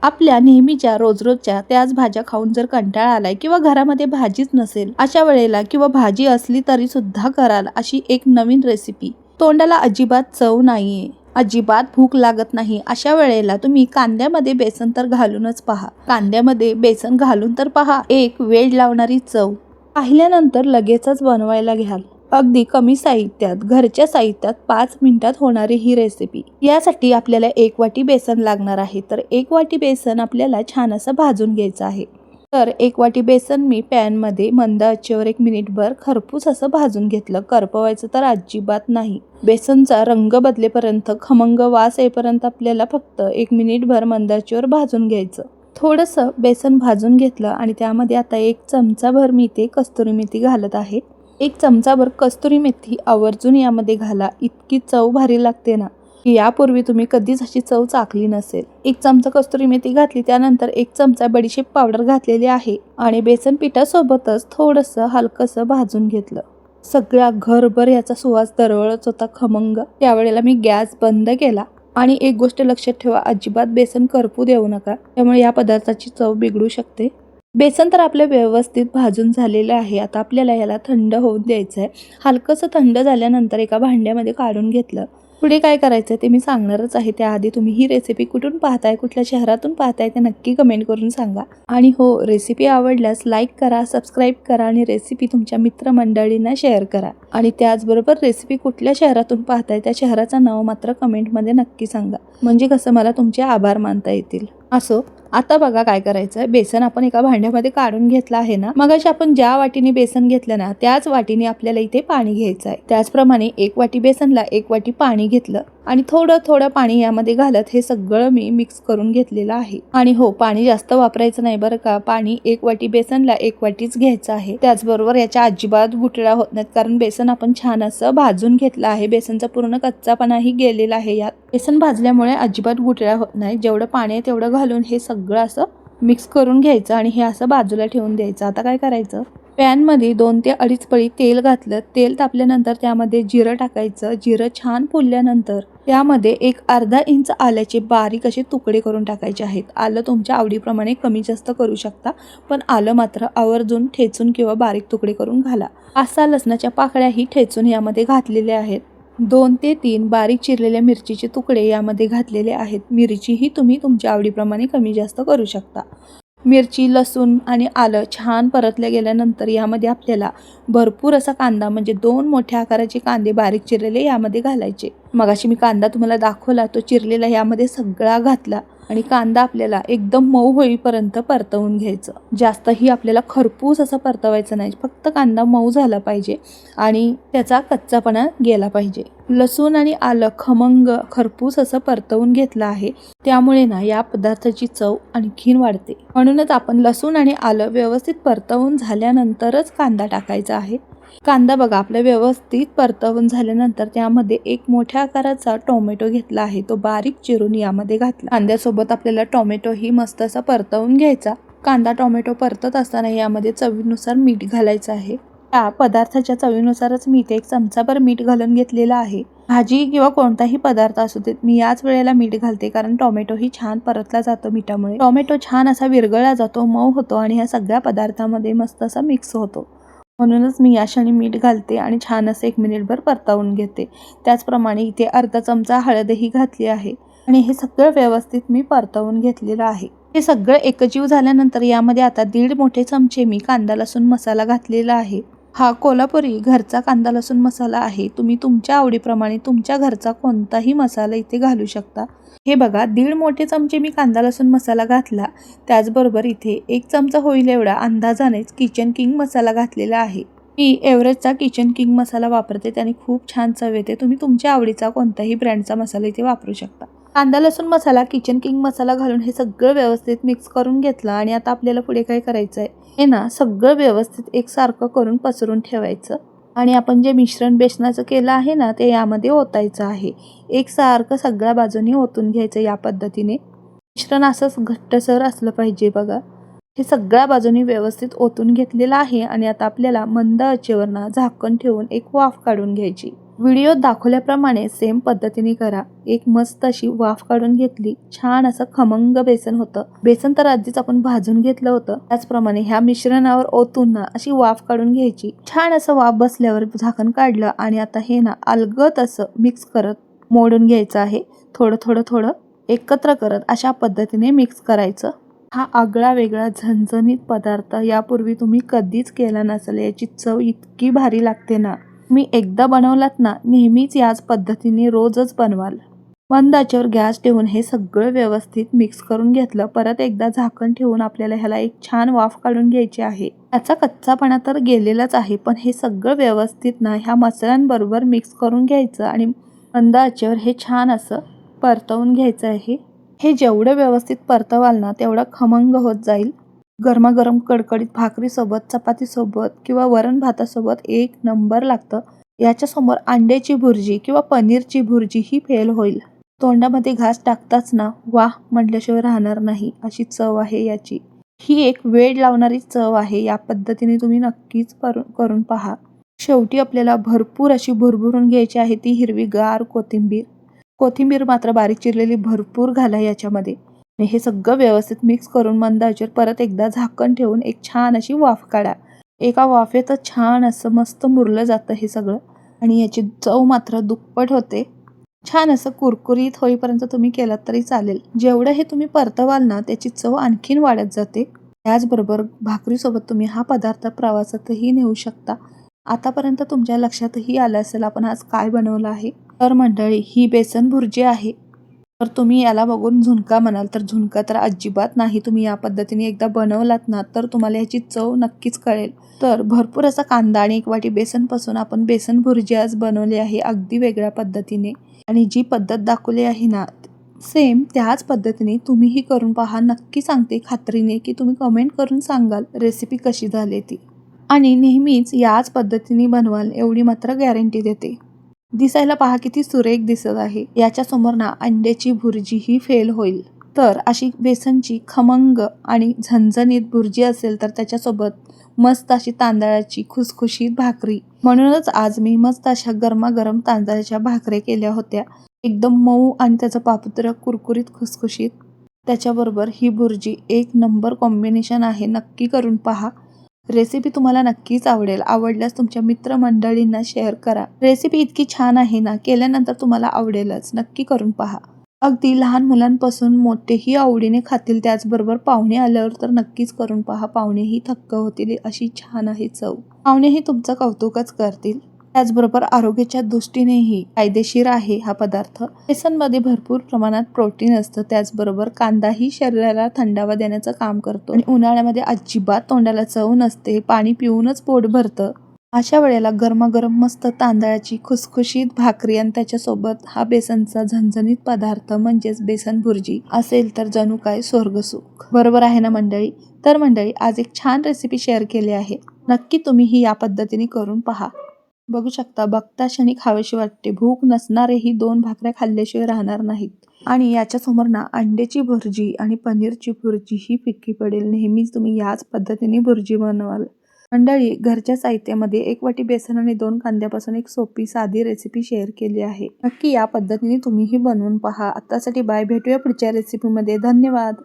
आपल्या नेहमीच्या रोजच्या त्याच भाज्या खाऊन जर कंटाळा आलाय किंवा घरामध्ये भाजीच नसेल अशा वेळेला किंवा भाजी असली तरी सुद्धा कराल अशी एक नवीन रेसिपी, तोंडाला अजिबात चव नाहीये, अजिबात भूक लागत नाही अशा वेळेला तुम्ही कांद्यामध्ये बेसन तर घालूनच पहा. कांद्यामध्ये बेसन घालून तर पहा, एक वेळ लावणारी चव पाहिल्यानंतर लगेचच बनवायला घ्याल. अगदी कमी साहित्यात, घरच्या साहित्यात 5 मिनिटात होणारी ही रेसिपी. यासाठी आपल्याला 1 वाटी बेसन लागणार आहे. तर 1 वाटी बेसन आपल्याला छान असं भाजून घ्यायचं आहे. तर 1 वाटी बेसन मी पॅनमध्ये मंद आचेवर 1 मिनिटभर खरपूस असं भाजून घेतलं. करपवायचं तर अजिबात नाही. बेसनचा रंग बदलेपर्यंत, खमंग वास येईपर्यंत आपल्याला फक्त 1 मिनिटभर मंद आचेवर भाजून घ्यायचं. थोडंसं बेसन भाजून घेतलं आणि त्यामध्ये आता 1 चमचाभर मी ते कस्तुरी मेथी घालत आहे. 1 चमचाभर कस्तुरी मेथी आवर्जून यामध्ये घाला. इतकी चव भारी लागते ना, की यापूर्वी तुम्ही कधीच अशी चव चाखली नसेल. 1 चमचा कस्तुरी मेथी घातली, त्यानंतर 1 चमचा बडीशेप पावडर घातलेली आहे आणि बेसन पिठासोबतच थोडंसं हलकंसं भाजून घेतलं. सगळ्या घरभर याचा सुवास दरवळत होता खमंग. त्यावेळेला मी गॅस बंद केला. आणि एक गोष्ट लक्षात ठेवा, अजिबात बेसन करपू देऊ नका, त्यामुळे या पदार्थाची चव बिघडू शकते. बेसन तर आपलं व्यवस्थित भाजून झालेलं आहे. आता आपल्याला याला थंड होऊन द्यायचं आहे. हलकंसं थंड झाल्यानंतर एका भांड्यामध्ये काढून घेतलं. पुढे काय करायचं ते मी सांगणारच आहे. त्याआधी तुम्ही ही रेसिपी कुठून पाहताय, कुठल्या शहरातून पाहताय ते नक्की कमेंट करून सांगा. आणि हो, रेसिपी आवडल्यास लाईक करा, सबस्क्राईब करा आणि रेसिपी तुमच्या मित्रमंडळींना शेअर करा. आणि त्याचबरोबर रेसिपी कुठल्या शहरातून पाहताय त्या शहराचं नाव मात्र कमेंटमध्ये नक्की सांगा, म्हणजे कसं मला तुमचे आभार मानता येतील. असो, आता बघा काय करायचं. बेसन आपण एका भांड्यामध्ये काढून घेतलं आहे ना. मगाशी आपण ज्या वाटीने बेसन घेतलं ना, त्याच वाटीने आपल्याला इथे पाणी घ्यायचं आहे. त्याचप्रमाणे 1 वाटी बेसनला 1 वाटी पाणी घेतलं आणि थोडं थोडं पाणी यामध्ये घालत हे सगळं मी मिक्स करून घेतलेलं आहे. आणि हो, पाणी जास्त वापरायचं नाही बरं का. पाणी 1 वाटी बेसनला 1 वाटीच घ्यायचं आहे. त्याचबरोबर याच्या अजिबात गुठळ्या होत नाहीत, कारण बेसन आपण छान असं भाजून घेतलं आहे. बेसनचा पूर्ण कच्चापणाही गेलेला आहे यात. बेसन भाजल्यामुळे अजिबात गुठळ्या होत नाही. जेवढं पाणी आहे तेवढं घालून हे सगळं असं मिक्स करून घ्यायचं आणि हे असं बाजूला ठेवून द्यायचं. आता काय करायचं, पॅनमध्ये 2 ते 2.5 पळी तेल घातलं. तेल तापल्यानंतर त्यामध्ये जिरं टाकायचं. जिरं छान फुलल्यानंतर त्यामध्ये 1 अर्धा इंच आल्याचे बारीक असे तुकडे करून टाकायचे आहेत. आलं तुमच्या आवडीप्रमाणे कमी जास्त करू शकता, पण आलं मात्र आवर्जून ठेचून किंवा बारीक तुकडे करून घाला. 5-6 लसणाच्या पाकळ्याही ठेचून यामध्ये घातलेल्या आहेत. 2 ते 3 बारीक चिरलेल्या मिरचीचे तुकडे यामध्ये घातलेले आहेत. मिरचीही तुम्ही तुमच्या आवडीप्रमाणे कमी जास्त करू शकता. मिरची, लसूण आणि आलं छान परतल्या गेल्यानंतर यामध्ये आपल्याला भरपूर असा कांदा, म्हणजे 2 मोठ्या आकाराचे कांदे बारीक चिरलेले यामध्ये घालायचे. मगाशी मी कांदा तुम्हाला दाखवला, तो चिरलेला यामध्ये सगळा घातला आणि कांदा आपल्याला एकदम मऊ होईपर्यंत परतवून घ्यायचं. जास्तही आपल्याला खरपूस असं परतवायचं नाही, फक्त कांदा मऊ झाला पाहिजे आणि त्याचा कच्चापणा गेला पाहिजे. लसूण आणि आलं खमंग खरपूस असं परतवून घेतलं आहे. त्यामुळे ना या पदार्थाची चव आणखीन वाढते. म्हणूनच आपण लसूण आणि आलं व्यवस्थित परतवून झाल्यानंतरच कांदा टाकायचा आहे. कांदा बघा आपलं व्यवस्थित परतवून झाल्यानंतर त्यामध्ये 1 मोठ्या आकाराचा टोमॅटो घेतला आहे. तो बारीक चिरून यामध्ये घातला. कांद्यासोबत आपल्याला टोमॅटोही मस्त असा परतवून घ्यायचा. कांदा टोमॅटो परतत असताना यामध्ये चवीनुसार मीठ घालायचं आहे. त्या पदार्थाच्या चवीनुसारच मी इथे 1 चमचाभर मीठ घालून घेतलेलं आहे. भाजी किंवा कोणताही पदार्थ असू देत, मी याच वेळेला मीठ घालते, कारण टोमॅटोही छान परतला जातो मिठामुळे. टोमॅटो छान असा विरघळला जातो, मऊ होतो आणि ह्या सगळ्या पदार्थामध्ये मस्त असा मिक्स होतो. म्हणूनच मी या क्षणी मीठ घालते आणि छान असं 1 मिनिटभर परतवून घेते. त्याचप्रमाणे इथे अर्धा चमचा हळदही घातली आहे आणि हे सगळं व्यवस्थित मी परतवून घेतलेलं आहे. हे सगळं एकजीव झाल्यानंतर यामध्ये आता 1.5 मोठे चमचे मी कांदा लसूण मसाला घातलेला आहे. हा कोल्हापुरी घरचा कांदा लसूण मसाला आहे. तुम्ही तुमच्या आवडीप्रमाणे तुमच्या घरचा कोणताही मसाला इथे घालू शकता. हे बघा 1.5 मोठे चमचे मी कांदा लसूण मसाला घातला. त्याचबरोबर इथे 1 चमचा होईल एवढा अंदाजानेच किचन किंग मसाला घातलेला आहे. मी एव्हरेस्टचा किचन किंग मसाला वापरते, त्याने खूप छान चव येते. तुम्ही तुमच्या आवडीचा कोणताही ब्रँडचा मसाला इथे वापरू शकता. कांदा लसूण मसाला, किचन किंग मसाला घालून हे सगळं व्यवस्थित मिक्स करून घेतलं आणि आता आपल्याला पुढे काय करायचं आहे, हे ना सगळं व्यवस्थित एकसारखं करून पसरून ठेवायचं आणि आपण जे मिश्रण बेसनाचं केलं आहे ना, ते यामध्ये ओतायचं आहे. एकसारखं सगळ्या बाजूनी ओतून घ्यायचं. या पद्धतीने मिश्रण असंच घट्टसर असलं पाहिजे बघा. हे सगळ्या बाजूनी व्यवस्थित ओतून घेतलेलं आहे आणि आता आपल्याला मंद आचेवर झाकण ठेवून 1 वाफ काढून घ्यायची. व्हिडिओत दाखवल्याप्रमाणे सेम पद्धतीने करा. एक मस्त अशी वाफ काढून घेतली. छान असं खमंग बेसन होतं. बेसन तर आधीच आपण भाजून घेतलं होतं. त्याचप्रमाणे ह्या मिश्रणावर ओतून ना अशी वाफ काढून घ्यायची. छान असं वाफ बसल्यावर झाकण काढलं आणि आता हे ना अलगद असं मिक्स करत मोडून घ्यायचं आहे. थोडं एकत्र करत अशा पद्धतीने मिक्स करायचं. हा आगळा वेगळा झणझणीत पदार्थ यापूर्वी तुम्ही कधीच केला नसेल. याची चव इतकी भारी लागते ना. मी एकदा बनवलात ना नेहमीच याच पद्धतीने रोजच बनवाल. मंद आचेवर गॅस ठेवून हे सगळं व्यवस्थित मिक्स करून घेतलं. परत एकदा झाकण ठेवून आपल्याला ह्याला एक छान वाफ काढून घ्यायची आहे. त्याचा कच्चापणा तर गेलेलाच आहे, पण हे सगळं व्यवस्थित ना ह्या मसाल्यांबरोबर मिक्स करून घ्यायचं आणि मंद आचेवर हे छान असं परतवून घ्यायचं आहे. हे जेवढं व्यवस्थित परतवाल ना तेवढं खमंग होत जाईल. गरमागरम कडकडीत भाकरीसोबत, चपातीसोबत किंवा वरण भातासोबत एक नंबर लागतं. याच्यासमोर अंड्याची भुर्जी किंवा पनीरची भुर्जी ही फेल होईल. तोंडामध्ये घास टाकताच ना वाह म्हटल्याशिवाय राहणार नाही अशी चव आहे याची. ही एक वेड लावणारी चव आहे. या पद्धतीने तुम्ही नक्कीच करून पहा. शेवटी आपल्याला भरपूर अशी भुरभुरून घ्यायची आहे ती हिरवीगार कोथिंबीर मात्र बारीक चिरलेली भरपूर घाला याच्यामध्ये. आणि हे सगळं व्यवस्थित मिक्स करून मंद आचेवर परत एकदा झाकण ठेवून एक छान अशी वाफ काढा. एका वाफेतच छान असं मस्त मुरलं जातं हे सगळं आणि याची चव मात्र दुप्पट होते. छान असं कुरकुरीत होईपर्यंत तुम्ही केलात तरी चालेल. जेवढं हे तुम्ही परतवाल ना त्याची चव आणखीन वाढत जाते. त्याचबरोबर भाकरीसोबत तुम्ही हा पदार्थ प्रवासातही नेऊ शकता. आतापर्यंत तुमच्या लक्षातही आलं असेल आपण आज काय बनवलं आहे. तर मंडळी ही बेसन भुर्जी आहे. तर तुम्ही याला बघून झुणका म्हणाल तर झुणका तर अजिबात नाही. तुम्ही या पद्धतीने एकदा बनवलात ना तर तुम्हाला याची चव नक्कीच कळेल. तर भरपूर असा कांदा आणि एक वाटी बेसनपासून आपण बेसन भुर्जी आज बनवली आहे अगदी वेगळ्या पद्धतीने. आणि जी पद्धत दाखवली आहे ना सेम त्याच पद्धतीने तुम्हीही करून पहा. नक्की सांगते खात्रीने की तुम्ही कमेंट करून सांगाल रेसिपी कशी झाली ती. आणि नेहमीच याच पद्धतीने बनवाल एवढी मात्र गॅरंटी देते. दिसायला पहा किती सुरेख दिसत आहे. याच्या समोर ना अंड्याची भुर्जी ही फेल होईल. तर अशी बेसनची खमंग आणि झणझणीत भुर्जी असेल तर त्याच्यासोबत मस्त अशी तांदळाची खुसखुशीत भाकरी. म्हणूनच आज मी मस्त अशा गरमागरम तांदळाच्या भाकऱ्या केल्या होत्या. एकदम मऊ आणि त्याचं पापुद्रा कुरकुरीत खुसखुशीत. त्याच्याबरोबर ही भुर्जी एक नंबर कॉम्बिनेशन आहे. नक्की करून पहा. रेसिपी तुम्हाला नक्कीच आवडेल. आवडल्यास तुमच्या मित्रमंडळींना शेअर करा. रेसिपी इतकी छान आहे ना केल्यानंतर तुम्हाला आवडेलच. नक्की करून पहा. अगदी लहान मुलांपासून मोठेही आवडीने खातील. त्याचबरोबर पाहुणे आल्यावर तर नक्कीच करून पहा. पाहुणेही थक्क होतील अशी छान आहे चव. पाहुणेही तुमचं कौतुकच करतील. त्याचबरोबर आरोग्याच्या दृष्टीनेही फायदेशीर आहे हा पदार्थ. बेसनमध्ये भरपूर प्रमाणात प्रोटीन असतं. त्याचबरोबर कांदाही शरीराला थंडावा देण्याचं काम करतो आणि उन्हाळ्यामध्ये अजिबात तोंडाला चव नसते. पाणी पिऊनच पोट भरतं. अशा वेळेला गरमागरम मस्त तांदळाची खुसखुशीत भाकरी आणि त्याच्यासोबत हा बेसनचा झणझणीत पदार्थ म्हणजेच बेसन भुर्जी असेल तर जणू काय स्वर्गसुख. बरोबर आहे ना मंडळी. तर मंडळी आज एक छान रेसिपी शेअर केली आहे. नक्की तुम्हीही या पद्धतीने करून पहा. बघू शकता बघता क्षणी खावीशी वाटते. भूक नसणारेही 2 भाकऱ्या खाल्ल्याशिवाय राहणार नाहीत. आणि याच्यासमोर ना अंड्याची भुर्जी आणि पनीरची भुर्जी ही फिक्की पडेल. नेहमीच तुम्ही याच पद्धतीने भुर्जी बनवाल. मंडळी घरच्या साहित्यामध्ये 1 वाटी बेसन आणि 2 कांद्यापासून एक सोपी साधी रेसिपी शेअर केली आहे. नक्की या पद्धतीने तुम्हीही बनवून पहा. आतासाठी बाय. भेटूया पुढच्या रेसिपीमध्ये. धन्यवाद.